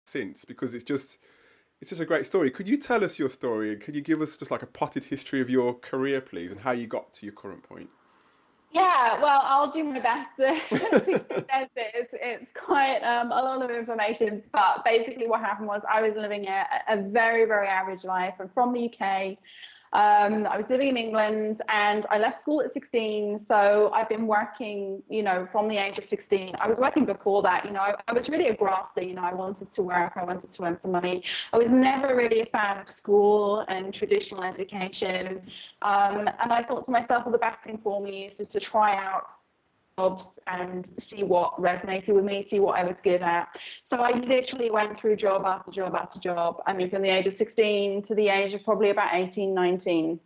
since, because it's just a great story. Could you tell us your story, and could you give us just like a potted history of your career, please, and how you got to your current point? Yeah, well, I'll do my best to condense it. It's quite a lot of information, but basically what happened was I was living a very, very average life. I'm from the UK. I was living in England and I left school at 16. So I've been working, from the age of 16. I was working before that. I was really a grafter. I wanted to work. I wanted to earn some money. I was never really a fan of school and traditional education. And I thought to myself, well, the best thing for me is just to try out jobs and see what resonated with me, see what I was good at. So I literally went through job after job after job. I mean, from the age of 16 to the age of probably about 18, 19.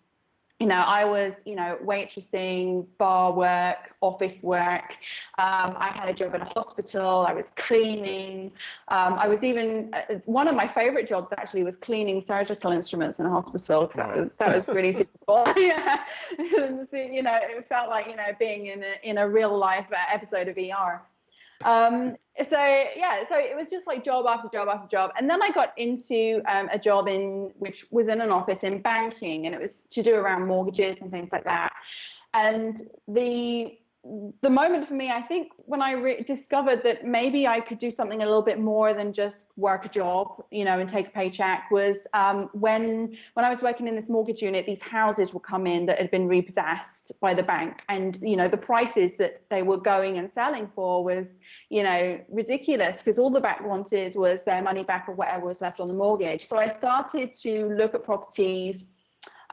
I was, waitressing, bar work, office work. I had a job in a hospital. I was cleaning. I was even one of my favorite jobs actually was cleaning surgical instruments in a hospital because Wow. that was really difficult. Yeah, it felt like being in a real life episode of ER. So it was just like job after job after job. And then I got into a job which was in an office in banking, and it was to do around mortgages and things like that. And the moment for me, I think, when I discovered that maybe I could do something a little bit more than just work a job, and take a paycheck, was when I was working in this mortgage unit. These houses would come in that had been repossessed by the bank, and the prices that they were going and selling for was ridiculous, because all the bank wanted was their money back or whatever was left on the mortgage. So I started to look at properties.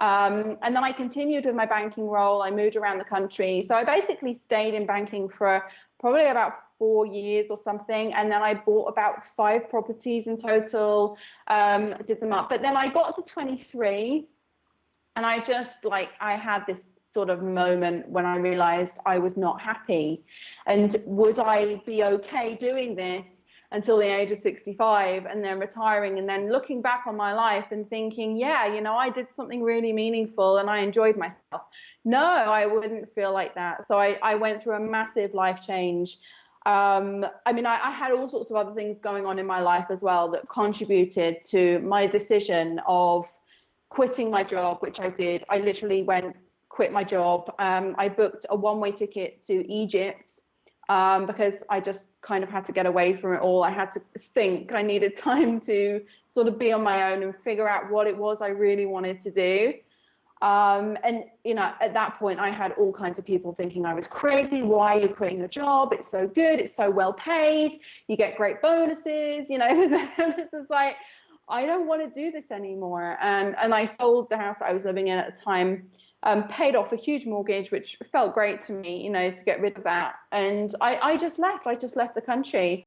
And then I continued with my banking role. I moved around the country. So I basically stayed in banking for probably about 4 years or something. And then I bought about 5 properties in total, did them up. But then I got to 23 and I had this sort of moment when I realized I was not happy. And would I be okay doing this until the age of 65 and then retiring, and then looking back on my life and thinking, yeah, I did something really meaningful and I enjoyed myself? No, I wouldn't feel like that. So I went through a massive life change. I had all sorts of other things going on in my life as well that contributed to my decision of quitting my job, which I did. I literally quit my job. I booked a one-way ticket to Egypt, because I just kind of had to get away from it all. I had to think. I needed time to sort of be on my own and figure out what it was I really wanted to do. At that point, I had all kinds of people thinking I was crazy. Why are you quitting your job? It's so good. It's so well paid. You get great bonuses. This is like, I don't want to do this anymore. And I sold the house I was living in at the time. Paid off a huge mortgage, which felt great to me, to get rid of that. And I just left. I just left the country.